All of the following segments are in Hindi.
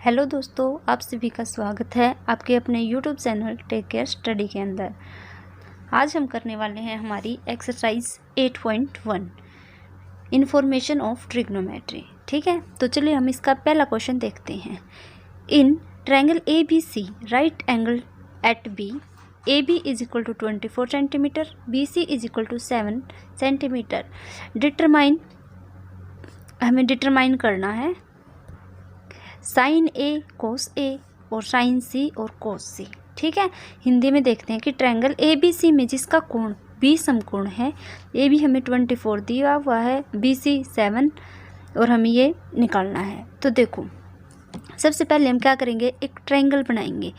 हेलो दोस्तों, आप सभी का स्वागत है आपके अपने YouTube channel tech care study के अंदर। आज हम करने वाले हैं हमारी एक्सरसाइज 8.1 इन्फॉर्मेशन ऑफ ट्रिग्नोमेट्री। ठीक है, तो चलिए हम इसका पहला क्वेश्चन देखते हैं। In triangle A B C right angle at B, A B is equal to 24 centimetre, B C is equal to 7 centimetre. हमें डिटरमाइन करना है साइन ए कोस ए और साइन सी और कोस सी। ठीक है, हिंदी में देखते हैं कि ट्रायंगल ए बी सी में जिसका कोण बी समकोण है, ए बी हमें 24 दिया हुआ है, बी सी 7 और हमें ये निकालना है। तो देखो, सबसे पहले हम क्या करेंगे, एक ट्रायंगल बनाएंगे।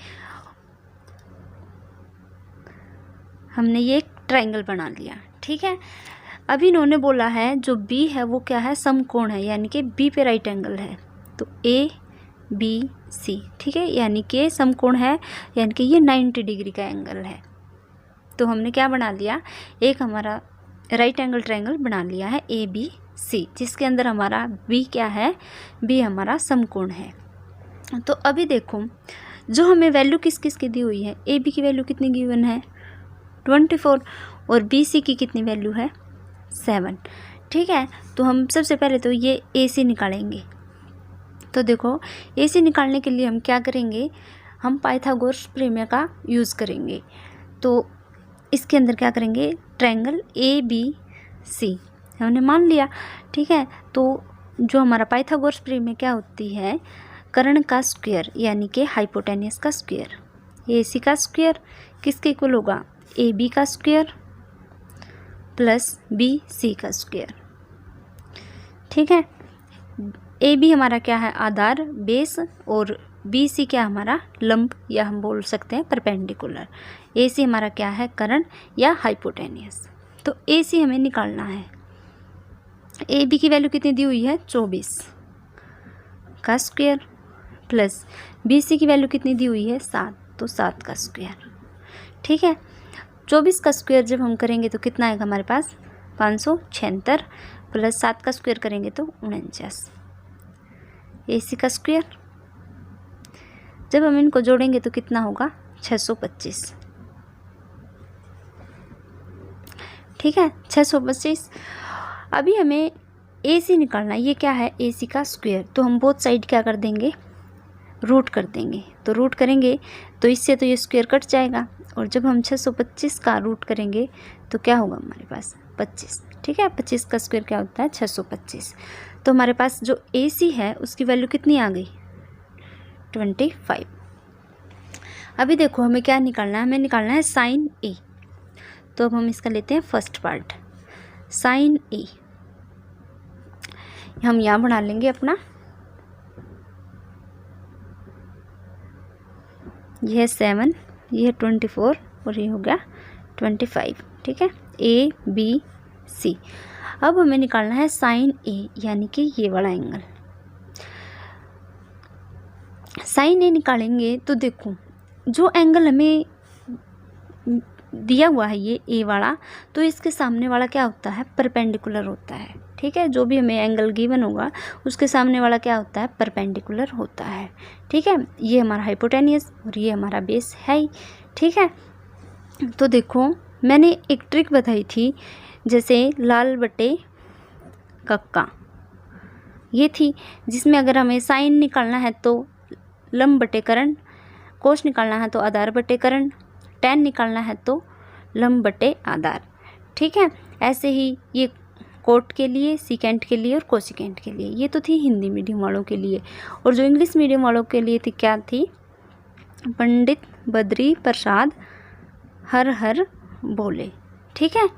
हमने ये एक ट्रायंगल बना लिया। ठीक है, अभी इन्होंने बोला है जो बी है वो क्या है, समकोण है, यानी कि बी पे राइट एंगल है। तो ए बी सी, ठीक है, यानी कि समकोण है, यानी कि ये 90 डिग्री का एंगल है। तो हमने क्या बना लिया, एक हमारा राइट एंगल ट्रायंगल बना लिया है ए बी सी, जिसके अंदर हमारा बी क्या है, बी हमारा समकोण है। तो अभी देखो, जो हमें वैल्यू किस किस की दी हुई है, ए बी की वैल्यू कितनी गिवन है 24 और बी सी की कितनी वैल्यू है 7। ठीक है, तो हम सबसे पहले तो ये ए सी निकालेंगे। तो देखो, ए सी निकालने के लिए हम क्या करेंगे, हम पाइथागोरस प्रमेय का यूज़ करेंगे। तो इसके अंदर क्या करेंगे, ट्रायंगल ए बी सी हमने मान लिया। ठीक है, तो जो हमारा पाइथागोरस प्रमेय क्या होती है, कर्ण का स्क्वायर यानी कि हाइपोटेन्यूस का स्क्वायर। ए सी का स्क्वायर किसके इक्वल होगा, ए बी का स्क्वायर प्लस बी सी का स्क्वायर। ठीक है, ए बी हमारा क्या है, आधार बेस, और बी सी क्या हमारा लंब, या हम बोल सकते हैं परपेंडिकुलर। ए सी हमारा क्या है, कर्ण या हाइपोटेन्यूस। तो ए सी हमें निकालना है। ए बी की वैल्यू कितनी दी हुई है, 24 का स्क्वायर प्लस बी सी की वैल्यू कितनी दी हुई है 7, तो 7 का स्क्वायर। ठीक है, 24 का स्क्वायर जब हम करेंगे तो कितना आएगा हमारे पास 576 प्लस 7 का स्क्वायर करेंगे तो 49। ए सी का स्क्वायर जब हम इनको जोड़ेंगे तो कितना होगा 625। ठीक है, 625। अभी हमें ए सी निकालना है, ये क्या है ए सी का स्क्वायर। तो हम बोथ साइड क्या कर देंगे, रूट कर देंगे। तो रूट करेंगे तो इससे तो ये स्क्वायर कट जाएगा, और जब हम 625 का रूट करेंगे तो क्या होगा हमारे पास 25। ठीक है, 25 का स्क्वायर क्या होता है 625। तो हमारे पास जो ए सी है उसकी वैल्यू कितनी आ गई 25। अभी देखो, हमें क्या निकालना है, हमें निकालना है साइन ए। तो अब हम इसका लेते हैं फर्स्ट पार्ट, साइन ए हम यहाँ बना लेंगे अपना, यह है 7, यह है 24 और ये हो गया 25। ठीक है, ए बी सी। अब हमें निकालना है साइन ए, यानी कि ये वाला एंगल। साइन ए निकालेंगे तो देखो, जो एंगल हमें दिया हुआ है ये ए वाला, तो इसके सामने वाला क्या होता है, परपेंडिकुलर होता है। ठीक है, जो भी हमें एंगल गिवन होगा उसके सामने वाला क्या होता है, परपेंडिकुलर होता है। ठीक है, ये हमारा हाइपोटेन्यूस और ये हमारा बेस है ही। ठीक है, तो देखो, मैंने एक ट्रिक बताई थी, जैसे लाल बटे कक्का, ये थी, जिसमें अगर हमें साइन निकालना है तो लंब बटे कर्ण, कोस निकालना है तो आधार बटे कर्ण, tan निकालना है तो लंब बटे आधार। ठीक है, ऐसे ही ये कोट के लिए, सिकेंट के लिए और कोसिकेंट के लिए। ये तो थी हिंदी मीडियम वालों के लिए, और जो इंग्लिश मीडियम वालों के लिए थी क्या थी, पंडित बद्री प्रसाद हर हर बोले। ठीक है,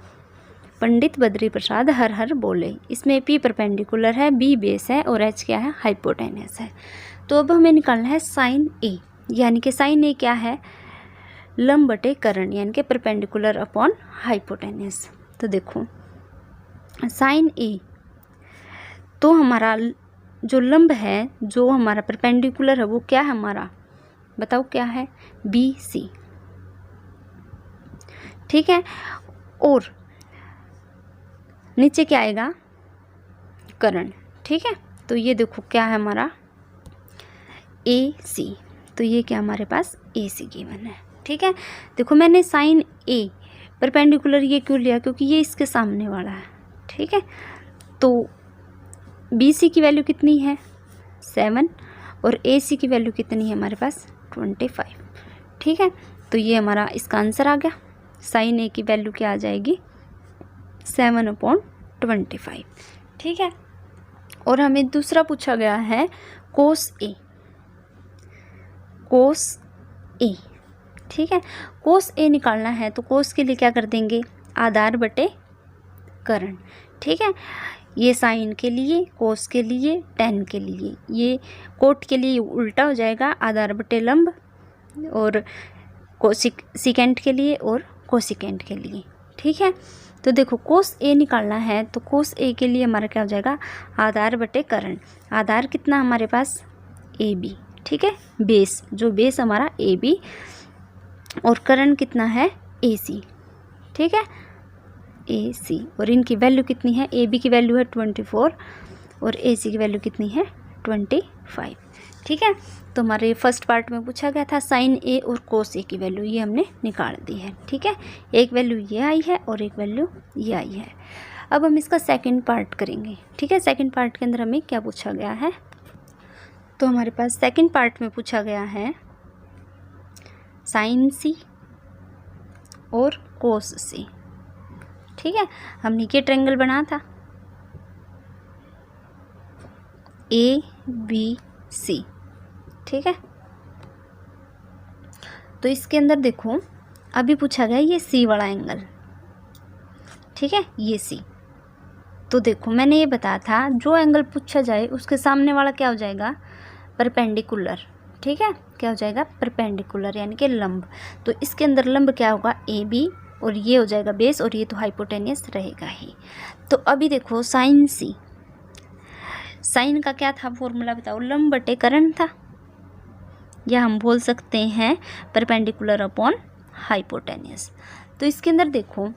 पंडित बद्री प्रसाद हर हर बोले। इसमें पी परपेंडिकुलर है, बी बेस है और एच क्या है, हाइपोटेन्यूस है। तो अब हमें निकालना है साइन ए, यानी कि साइन ए क्या है, लंब बटे कर्ण, यानी कि परपेंडिकुलर अपॉन हाइपोटेन्यूस। तो देखो, साइन ए, तो हमारा जो लंब है, जो हमारा परपेंडिकुलर है, वो क्या है हमारा, बताओ क्या है, बी सी। ठीक है, और नीचे क्या आएगा, कर्ण। ठीक है, तो ये देखो क्या है हमारा ए सी, तो ये क्या हमारे पास ए सी गिवन है। ठीक है, देखो मैंने साइन ए परपेंडिकुलर ये क्यों लिया, क्योंकि ये इसके सामने वाला है। ठीक है, तो बी सी की वैल्यू कितनी है 7 और ए सी की वैल्यू कितनी है हमारे पास 25। ठीक है, तो ये हमारा इसका आंसर आ गया। साइन ए की वैल्यू क्या आ जाएगी 7/25। ठीक है, और हमें दूसरा पूछा गया है कोस ए। कोस ए, ठीक है, कोस ए निकालना है तो कोस के लिए क्या कर देंगे आधार बटे करण। ठीक है, ये साइन के लिए, कोस के लिए, टेन के लिए, ये कोट के लिए उल्टा हो जाएगा आधार बटे लंब, और सिकेंट के लिए और कोसिकेंट के लिए। ठीक है, तो देखो कोस ए निकालना है तो कोस ए के लिए हमारा क्या हो जाएगा आधार बटे करण। आधार कितना हमारे पास ए बी। ठीक है, बेस, जो बेस हमारा ए बी, और करण कितना है ए सी। ठीक है, ए सी, और इनकी वैल्यू कितनी है, ए बी की वैल्यू है 24 और ए सी की वैल्यू कितनी है 25। ठीक है, तो हमारे फर्स्ट पार्ट में पूछा गया था साइन ए और कोस ए की वैल्यू, ये हमने निकाल दी है। ठीक है, एक वैल्यू ये आई है और एक वैल्यू ये आई है। अब हम इसका सेकंड पार्ट करेंगे। ठीक है, सेकंड पार्ट के अंदर हमें क्या पूछा गया है, तो हमारे पास सेकंड पार्ट में पूछा गया है साइन सी और कोस सी। ठीक है, हमने ये ट्रायंगल बना था ए बी सी। ठीक है, तो इसके अंदर देखो अभी पूछा गया ये सी वाला एंगल। ठीक है, ये सी, तो देखो मैंने ये बताया था जो एंगल पूछा जाए उसके सामने वाला क्या हो जाएगा परपेंडिकुलर। ठीक है, क्या हो जाएगा परपेंडिकुलर यानी कि लंब। तो इसके अंदर लंब क्या होगा ए बी, और ये हो जाएगा बेस, और ये तो हाइपोटेनियस रहेगा ही। तो अभी देखो साइन सी, साइन का क्या था फॉर्मूला बताओ, लंब बटे करण था, या हम बोल सकते हैं परपेंडिकुलर अपॉन हाइपोटेनियस। तो इसके अंदर देखो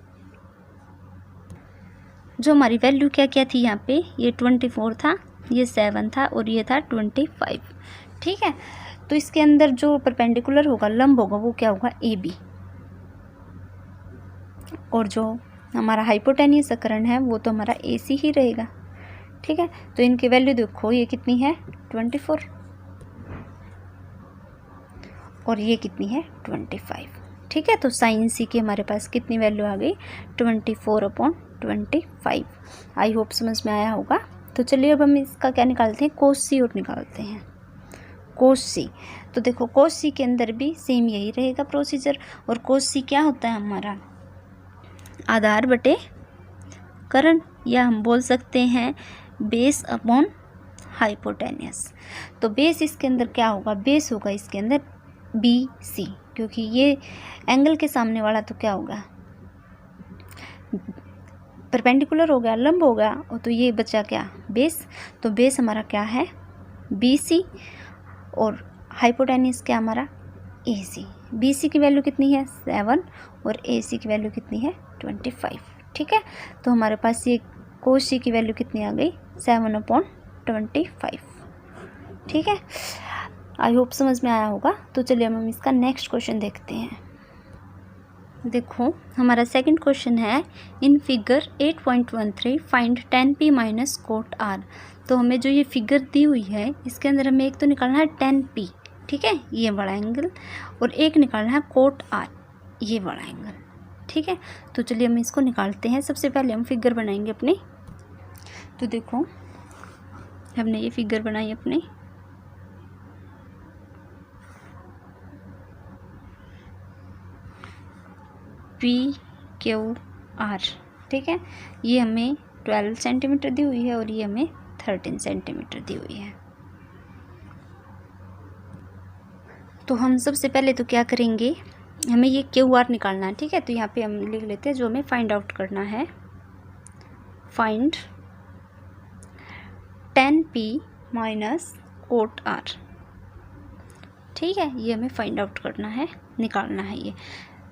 जो हमारी वैल्यू क्या क्या थी यहाँ पे, ये 24 था, ये 7 था और ये था 25। ठीक है, तो इसके अंदर जो परपेंडिकुलर होगा लंब होगा वो क्या होगा ए बी, और जो हमारा हाइपोटेनियस करण है वो तो हमारा ए सी ही रहेगा। ठीक है, तो इनकी वैल्यू देखो ये कितनी है 24 और ये कितनी है 25। ठीक है, तो साइन सी की हमारे पास कितनी वैल्यू आ गई 24/25। आई होप समझ में आया होगा। तो चलिए अब हम इसका क्या निकालते हैं कोस सी और निकालते हैं कोस सी। तो देखो कोस सी के अंदर भी सेम यही रहेगा प्रोसीजर, और कोस सी क्या होता है हमारा आधार बटे करण, या हम बोल सकते हैं बेस अपॉन हाइपोटेनियस। तो बेस इसके अंदर क्या होगा, बेस होगा इसके अंदर बी सी, क्योंकि ये एंगल के सामने वाला तो क्या होगा परपेंडिकुलर हो गया, लंब हो गया, और तो ये बचा क्या बेस। तो बेस हमारा क्या है बी सी, और हाइपोटेनियस क्या हमारा ए सी। बी सी की वैल्यू कितनी है 7 और ए सी की वैल्यू कितनी है 25। ठीक है, तो हमारे पास ये कोस सी की वैल्यू कितनी आ गई 7/25। ठीक है, आई होप समझ में आया होगा। तो चलिए हम इसका नेक्स्ट क्वेश्चन देखते हैं। देखो हमारा सेकंड क्वेश्चन है in figure 8.13 find 10p minus cot R. तो हमें जो ये फिगर दी हुई है इसके अंदर हमें एक तो निकालना है 10p, ठीक है, ये बड़ा एंगल, और एक निकालना है कोट आर, ये बड़ा एंगल। ठीक है, तो चलिए हम इसको निकालते हैं। सबसे पहले हम फिगर बनाएंगे अपनी। तो देखो हमने ये फिगर बनाई अपनी, पी क्यू आर। ठीक है, ये हमें 12 सेंटीमीटर दी हुई है और ये हमें 13 सेंटीमीटर दी हुई है। तो हम सबसे पहले तो क्या करेंगे, हमें ये क्यू आर निकालना है। ठीक है, तो यहाँ पे हम लिख लेते हैं जो हमें फाइंड आउट करना है, find 10p minus cot are. ठीक है, ये हमें फाइंड आउट करना है, निकालना है ये।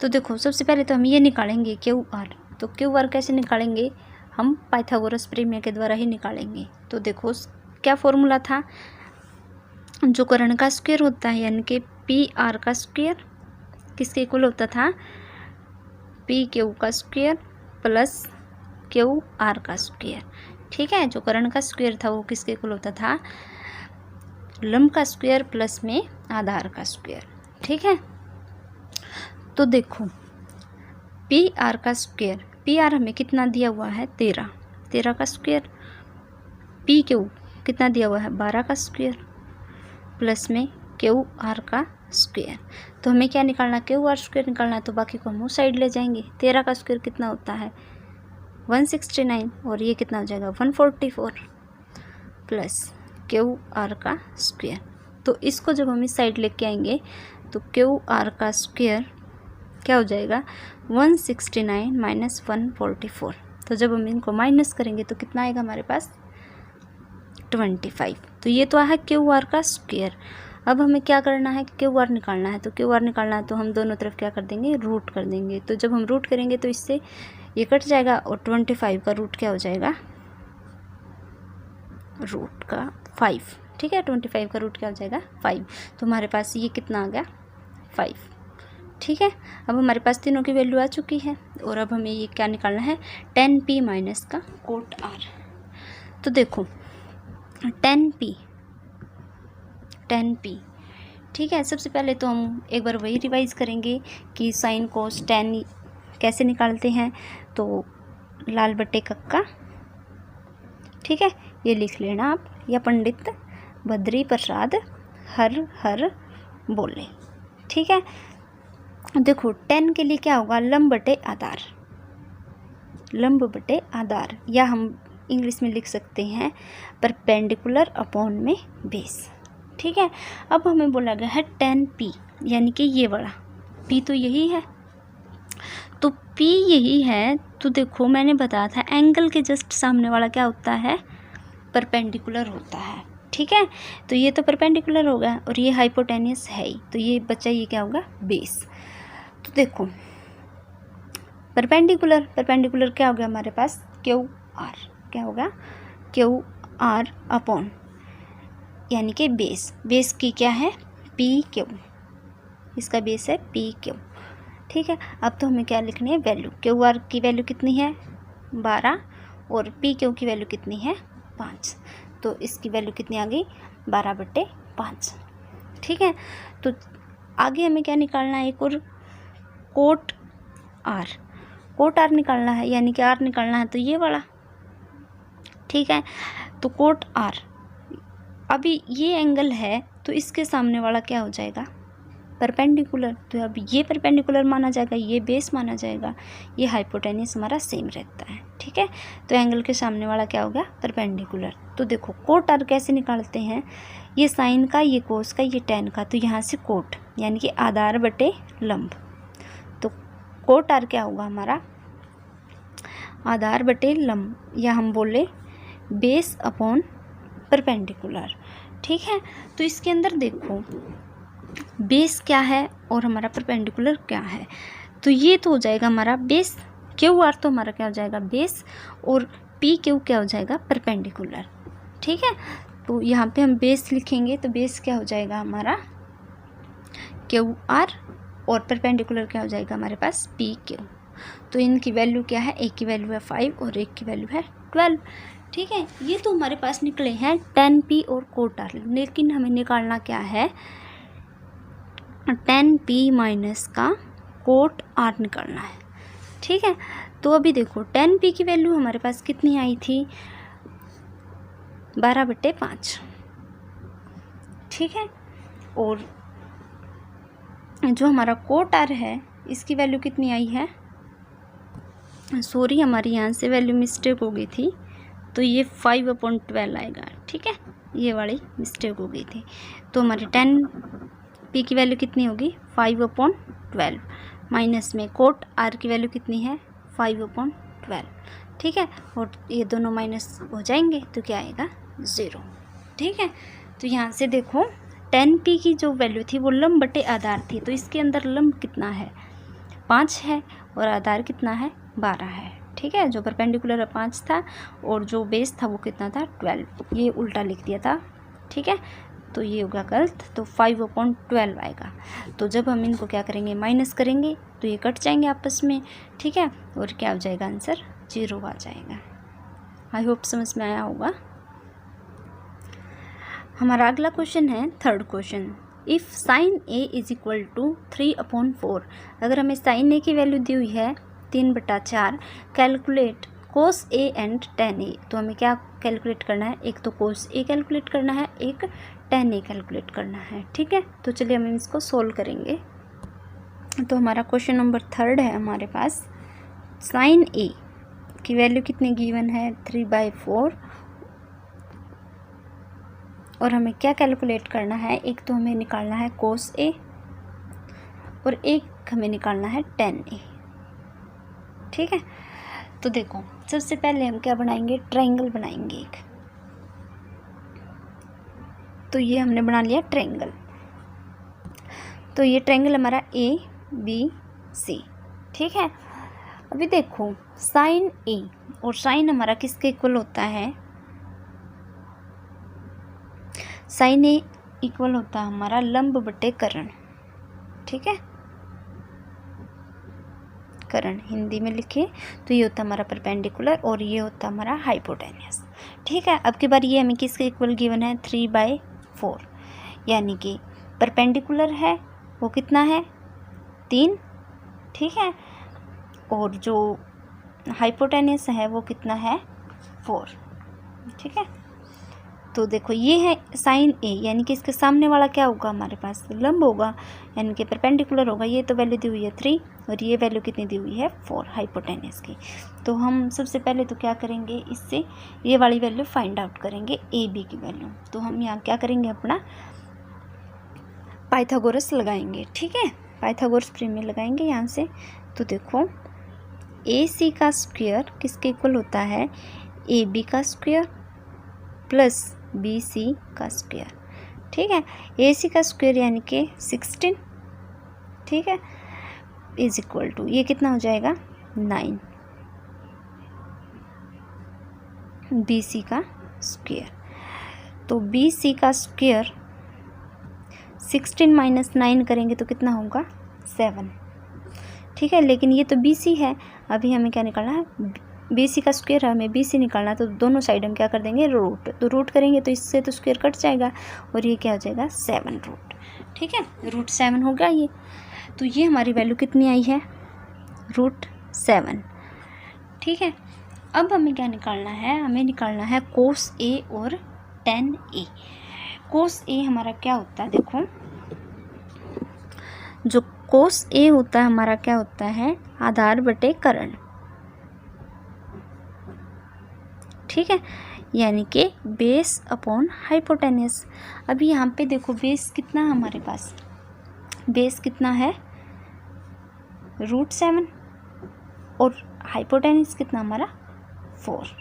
तो देखो सबसे पहले तो हम ये निकालेंगे क्यू आर। तो क्यू आर कैसे निकालेंगे, हम पाइथागोरस प्रमेय के द्वारा ही निकालेंगे। तो देखो क्या फॉर्मूला था, जो कर्ण का स्क्वायर होता है यानी कि पी आर का स्क्वायर किसके इक्वल होता था, पी क्यू का स्क्वायर प्लस क्यू आर का स्क्वायर। ठीक है, जो कर्ण का स्क्वायर था वो किसके इक्वल होता था, लंब का स्क्वायर प्लस में आधार का स्क्वायर। ठीक है, तो देखो पी आर का स्क्वायर, पी आर हमें कितना दिया हुआ है 13, 13 का स्क्वायर, पी क्यू कितना दिया हुआ है 12 का स्क्वायर प्लस में क्यू आर का स्क्वायर। तो हमें क्या निकालना, क्यू आर स्क्वायर निकालना है, तो बाकी को हम उस साइड ले जाएंगे। 13 का स्क्वायर कितना होता है 169 और ये कितना हो जाएगा 144 प्लस क्यू आर का स्क्वायर। तो इसको जब हम इस साइड लेके आएंगे तो क्यू आर का स्क्वायर क्या हो जाएगा 169 माइनस 144। तो जब हम इनको माइनस करेंगे तो कितना आएगा हमारे पास 25। तो ये तो है क्यू आर का स्क्वायर। अब हमें क्या करना है, क्यू आर निकालना है। तो क्यू आर निकालना है तो हम दोनों तरफ क्या कर देंगे, रूट कर देंगे। तो जब हम रूट करेंगे तो इससे ये कट जाएगा और 25 का रूट क्या हो जाएगा, रूट का 5। ठीक है, 25 का रूट क्या हो जाएगा 5। तो हमारे पास ये कितना आ गया 5। ठीक है, अब हमारे पास तीनों की वैल्यू आ चुकी है और अब हमें ये क्या निकालना है 10p माइनस का कोट r। तो देखो 10p, ठीक है, सबसे पहले तो हम एक बार वही रिवाइज करेंगे कि साइन कोस टेन कैसे निकालते हैं। तो लाल बट्टे कक्का, ठीक है, ये लिख लेना आप, या पंडित बद्री प्रसाद हर हर बोले। ठीक है, देखो 10 के लिए क्या होगा, लंब बटे आधार, लंब बटे आधार, या हम इंग्लिश में लिख सकते हैं परपेंडिकुलर अपॉन में बेस। ठीक है, अब हमें बोला गया है 10p यानी कि ये वाला p तो यही है, तो p यही है। तो देखो मैंने बताया था एंगल के जस्ट सामने वाला क्या होता है, परपेंडिकुलर होता है। ठीक है, तो ये तो परपेंडिकुलर होगा और ये हाइपोटेनियस है ही, तो ये बच्चा ये क्या होगा बेस। तो देखो परपेंडिकुलर क्या हो गया हमारे पास क्यू आर, क्या होगा क्यू आर अपॉन यानी कि बेस की क्या है पी क्यू, इसका बेस है पी क्यू। ठीक है, अब तो हमें क्या लिखनी है वैल्यू, क्यू आर की वैल्यू कितनी है 12 और पी क्यू की वैल्यू कितनी है 5। तो इसकी वैल्यू कितनी आ गई 12/5। ठीक है, तो आगे हमें क्या निकालना है, एक और कोट आर निकालना है, यानी कि आर निकालना है तो ये वाला। ठीक है, तो कोट आर, अभी ये एंगल है तो इसके सामने वाला क्या हो जाएगा परपेंडिकुलर, तो अब ये परपेंडिकुलर माना जाएगा, ये बेस माना जाएगा, ये हाइपोटेनियस हमारा सेम रहता है। ठीक है, तो एंगल के सामने वाला क्या हो गया परपेंडिकुलर। तो देखो कोट आर कैसे निकालते हैं, ये साइन का, ये कोस का, ये टेन का, तो यहाँ से कोट यानी कि आधार बटे लंब। तो कोट आर क्या होगा हमारा आधार बटे लंब, या हम बोले बेस अपॉन परपेंडिकुलर। ठीक है, तो इसके अंदर देखो बेस क्या है और हमारा परपेंडिकुलर क्या है, तो ये तो हो जाएगा हमारा बेस, क्यू आर तो हमारा क्या हो जाएगा बेस और पी क्यू क्या हो जाएगा परपेंडिकुलर। ठीक है, तो यहाँ पे हम बेस लिखेंगे तो बेस क्या हो जाएगा हमारा क्यू आर और परपेंडिकुलर क्या हो जाएगा हमारे पास पी क्यू। तो इनकी वैल्यू क्या है, एक की वैल्यू है 5 और एक की वैल्यू है 12। ठीक है, ये तो हमारे पास निकले हैं 10p और कोट आर, लेकिन हमें निकालना क्या है 10p माइनस का कोट आर निकालना है। ठीक है, तो अभी देखो 10p की वैल्यू हमारे पास कितनी आई थी 12/5। ठीक है, और जो हमारा कोट आर है इसकी वैल्यू कितनी आई है, सॉरी हमारी यहाँ से वैल्यू मिस्टेक हो गई थी, तो ये 5/12 आएगा। ठीक है, ये वाली मिस्टेक हो गई थी, तो हमारी 10p की वैल्यू कितनी होगी 5/12 माइनस में कोट आर की वैल्यू कितनी है 5/12। ठीक है, और ये दोनों माइनस हो जाएंगे तो क्या आएगा 0। ठीक है, तो यहाँ से देखो 10p की जो वैल्यू थी वो लंब बटे आधार थी, तो इसके अंदर लंब कितना है 5 है और आधार कितना है 12 है। ठीक है, जो परपेंडिकुलर 5 था और जो बेस था वो कितना था 12, ये उल्टा लिख दिया था। ठीक है, तो ये होगा गलत, तो 5/12 आएगा। तो जब हम इनको क्या करेंगे, माइनस करेंगे, तो ये कट जाएंगे आपस में, ठीक है, और क्या हो जाएगा, आंसर 0 आ जाएगा। आई होप समझ में आया होगा। हमारा अगला क्वेश्चन है third question, if sine A is equal to 3/4, अगर हमें साइन ए की वैल्यू दी हुई है 3/4, calculate cos A and tan A. तो हमें क्या कैलकुलेट करना है, एक तो कोस ए कैलकुलेट करना है, एक टेन ए कैलकुलेट करना है, ठीक है। तो चलिए हम इसको सोल्व करेंगे। तो हमारा क्वेश्चन नंबर थर्ड है हमारे पास, साइन ए की वैल्यू कितनी गिवन है, 3/4, और हमें क्या कैलकुलेट करना है, एक तो हमें निकालना है कोस ए और एक हमें निकालना है टेन ए, ठीक है। तो देखो सबसे पहले हम क्या बनाएंगे, ट्रायंगल बनाएंगे एक। तो ये हमने बना लिया ट्रायंगल। तो ये ट्रायंगल हमारा ABC, ठीक है। अभी देखो साइन ए और साइन हमारा किसके इक्वल होता है, साइन ए इक्वल होता है हमारा लंब बटे कर्ण, ठीक है। कर्ण हिंदी में लिखे तो ये होता है हमारा परपेंडिकुलर और ये होता है हमारा हाइपोटेन्यूस, ठीक है। अब की बार ये हमें किसके इक्वल गिवन है, 3/4, यानी कि परपेंडिकुलर है वो कितना है, 3, ठीक है, और जो हाइपोटेन्यूस है वो कितना है, 4, ठीक है। तो देखो ये है साइन ए, यानी कि इसके सामने वाला क्या होगा, हमारे पास लंब होगा, यानी कि परपेंडिकुलर होगा। ये तो वैल्यू दी हुई है 3 और ये वैल्यू कितनी दी हुई है, 4 हाइपोटेन्यूस की। तो हम सबसे पहले तो क्या करेंगे, इससे ये वाली वैल्यू फाइंड आउट करेंगे, ए बी की वैल्यू। तो हम यहाँ क्या करेंगे, अपना पाइथागोरस लगाएंगे, ठीक है, पाइथागोरस प्रमेय लगाएंगे यहाँ से। तो देखो ए सी का स्क्वायर किसके इक्वल होता है, ए बी का स्क्वायर प्लस बी सी का स्क्वायर, ठीक है। ए सी का स्क्वायर यानी कि 16, ठीक है, इज इक्वल टू ये कितना हो जाएगा, 9 बी सी का स्क्वायर। तो बी सी का स्क्वायर 16 - 9 करेंगे तो कितना होगा, 7, ठीक है। लेकिन ये तो बी सी है, अभी हमें क्या निकालना है, बी सी का स्क्वायर है, हमें बी सी निकालना है। तो दोनों साइड हम क्या कर देंगे, रूट, तो रूट करेंगे तो इससे तो स्क्वायर कट जाएगा और ये क्या हो जाएगा, 7 रूट, ठीक है, रूट 7 हो गया ये। तो ये हमारी वैल्यू कितनी आई है, रूट 7, ठीक है। अब हमें क्या निकालना है, हमें निकालना है कोस ए और टेन ए। कोस ए हमारा क्या होता है, देखो जो कोस ए होता है हमारा क्या होता है, आधार बटे कर्ण, ठीक है, यानी कि बेस अपॉन हाइपोटेन्यूस। अभी यहाँ पे देखो बेस कितना है हमारे पास, बेस कितना है, रूट 7, और हाइपोटेन्यूस कितना हमारा, 4,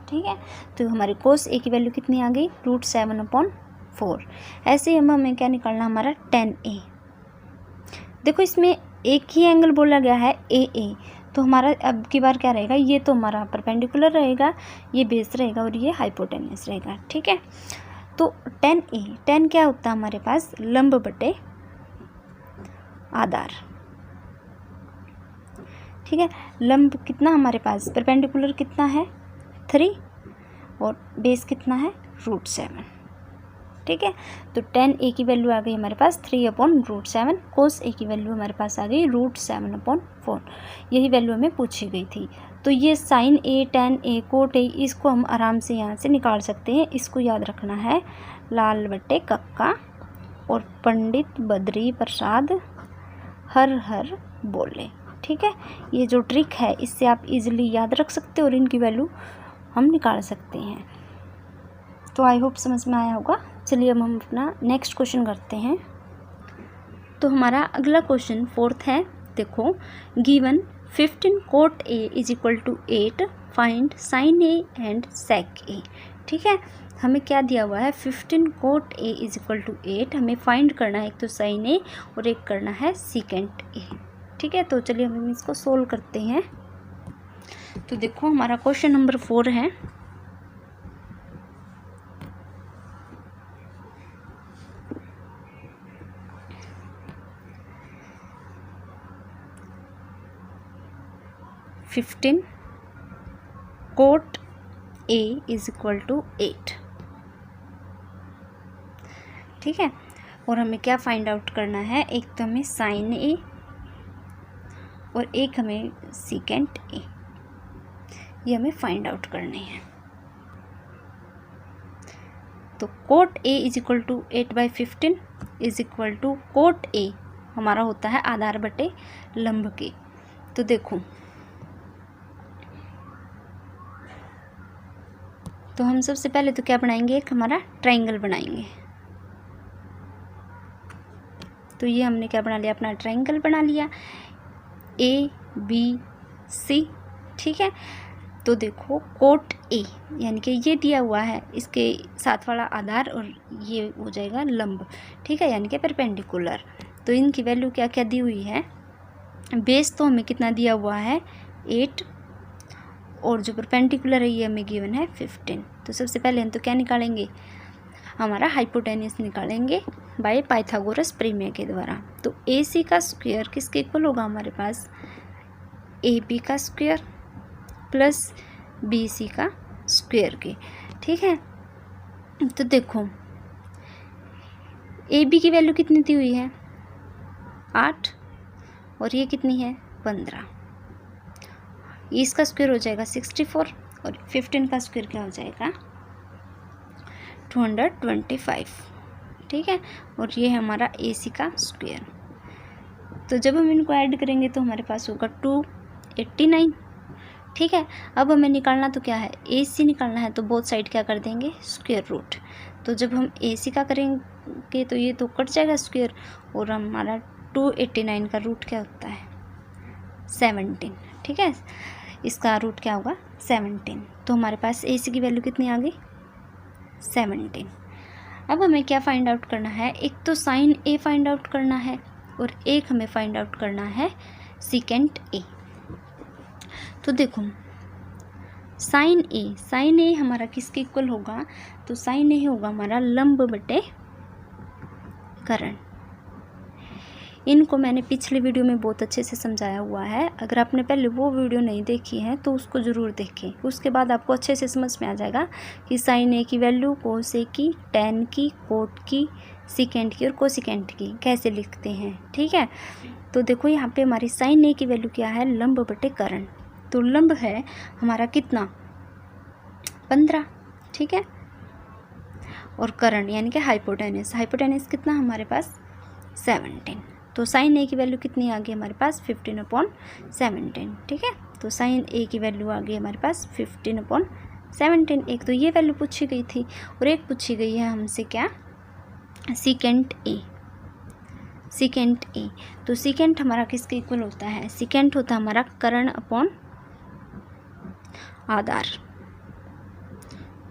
ठीक है। तो हमारे कोस ए की वैल्यू कितनी आ गई, रूट 7/4। ऐसे ही हमें क्या निकालना, हमारा टेन ए। देखो इसमें एक ही एंगल बोला गया है ए, तो हमारा अब की बार क्या रहेगा, ये तो हमारा परपेंडिकुलर रहेगा, ये बेस रहेगा और ये हाइपोटेन्यूस रहेगा, ठीक है। तो टेन ए, टेन क्या होता है हमारे पास, लंब बटे आधार, ठीक है। लंब कितना हमारे पास, परपेंडिकुलर कितना है, 3, और बेस कितना है, रूट 7, ठीक है। तो टेन ए की वैल्यू आ गई हमारे पास 3/√7, कोस ए की वैल्यू हमारे पास आ गई √7/4। यही वैल्यू हमें पूछी गई थी। तो ये sine A, tan A, cot A, इसको हम आराम से यहाँ से निकाल सकते हैं। इसको याद रखना है, लाल बट्टे कक्का और पंडित बद्री प्रसाद हर हर बोले, ठीक है। ये जो ट्रिक है इससे आप इजीली याद रख सकते हो और इनकी वैल्यू हम निकाल सकते हैं। तो आई होप समझ में आया होगा। चलिए अब हम अपना नेक्स्ट क्वेश्चन करते हैं। तो हमारा अगला क्वेश्चन फोर्थ है। देखो, given 15 cot A is equal to 8, find sine A and sec A, ठीक है। हमें क्या दिया हुआ है, 15 cot A is equal to 8, हमें फाइंड करना है एक तो साइन ए और एक करना है सीकेंट ए, ठीक है। तो चलिए हम इसको सोल्व करते हैं। तो देखो हमारा क्वेश्चन नंबर 4 है। 15 cot A is equal to 8। ठीक है, और हमें क्या फाइंड आउट करना है, एक तो हमें साइन A और एक हमें सीकेंट A, ये हमें फाइंड आउट करने हैं। तो cot A is equal to 8/15 is equal to cot A हमारा होता है आधार बटे लंब के। तो देखो, तो हम सबसे पहले तो क्या बनाएंगे, एक हमारा ट्रायंगल बनाएंगे। तो ये हमने क्या बना लिया, अपना ट्रायंगल बना लिया ABC। ठीक है, तो देखो कोट A यानी कि ये दिया हुआ है, इसके साथ वाला आधार और ये हो जाएगा लंब। ठीक है, यानी कि परपेंडिकुलर। तो इनकी वैल्यू क्या क्या दी हुई है, बेस तो हमें कितना दिया हुआ है 8, और जो परपेंडिकुलर है ये हमें गिवन है 15। तो सबसे पहले हम तो क्या निकालेंगे, हमारा हाइपोटेन्यूस निकालेंगे बाय पाइथागोरस प्रमेय के द्वारा। तो AC का स्क्वायर किसके इक्वल होगा हमारे पास, AB का स्क्वायर प्लस BC का स्क्वायर के। ठीक है, तो देखो AB की वैल्यू कितनी दी हुई है 8, और ये कितनी है 15। इसका स्क्वायर हो जाएगा 64, और 15 का स्क्वायर क्या हो जाएगा 225। ठीक है, और ये है हमारा AC का स्क्वायर। तो जब हम इनको ऐड करेंगे तो हमारे पास होगा 289। ठीक है, अब हमें निकालना तो क्या है, AC निकालना है, तो बोथ साइड क्या कर देंगे स्क्वायर रूट। तो जब हम AC का करेंगे तो ये तो कट जाएगा स्क्वायर, और हमारा 289 का रूट क्या होता है 17। ठीक है, इसका रूट क्या होगा 17। तो हमारे पास AC की वैल्यू कितनी आ गई 17। अब हमें क्या फाइंड आउट करना है, एक तो साइन A फाइंड आउट करना है, और एक हमें फाइंड आउट करना है सीकेंट A। तो देखो साइन A हमारा किसके इक्वल होगा, तो साइन A होगा हमारा लंब बटे करण। इनको मैंने पिछले वीडियो में बहुत अच्छे से समझाया हुआ है, अगर आपने पहले वो वीडियो नहीं देखी है तो उसको ज़रूर देखें। उसके बाद आपको अच्छे से समझ में आ जाएगा कि साइन A की वैल्यू कोस A की, टेन की, कोट की, सीकेंट की और कोसिकेंट की कैसे लिखते हैं। ठीक है, तो देखो यहाँ पे हमारी साइन A की वैल्यू क्या है, लंब बटे करण। तो लंब है हमारा कितना 15। ठीक है, और करण यानी कि हाइपोटेन्यूस कितना हमारे पास 17। तो साइन A की वैल्यू कितनी आ गई हमारे पास 15/17। ठीक है, तो साइन A की वैल्यू आ गई हमारे पास 15/17। एक तो ये वैल्यू पूछी गई थी, और एक पूछी गई है हमसे क्या सीकेंट A। तो सीकेंट हमारा किसके इक्वल होता है, सीकेंट होता है हमारा करण अपॉन आधार।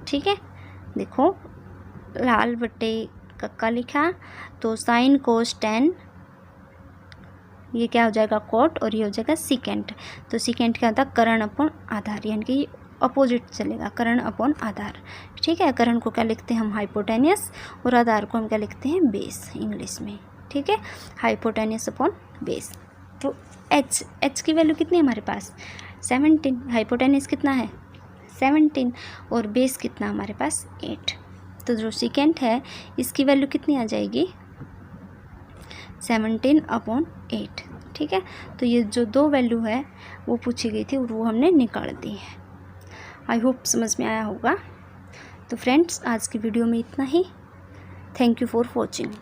ठीक है, देखो लाल बटे कक्का लिखा, तो साइन कोस टेन, ये क्या हो जाएगा कोट, और ये हो जाएगा सीकेंट। तो सीकेंट क्या होता है करण अपॉन आधार, यानी कि ये अपोजिट चलेगा, करण अपॉन आधार। ठीक है, करण को क्या लिखते हैं हम हाइपोटेन्यूस, और आधार को हम क्या लिखते हैं बेस इंग्लिश में। ठीक है, हाइपोटेन्यूस अपॉन बेस। तो H की वैल्यू कितनी है हमारे पास 17, हाइपोटेन्यूस कितना है 17, और बेस कितना हमारे पास 8। तो जो सीकेंट है इसकी वैल्यू कितनी आ जाएगी 17/8। ठीक है, तो ये जो दो वैल्यू है वो पूछी गई थी और वो हमने निकाल दी है। आई होप समझ में आया होगा। तो फ्रेंड्स आज की वीडियो में इतना ही। Thank you for watching.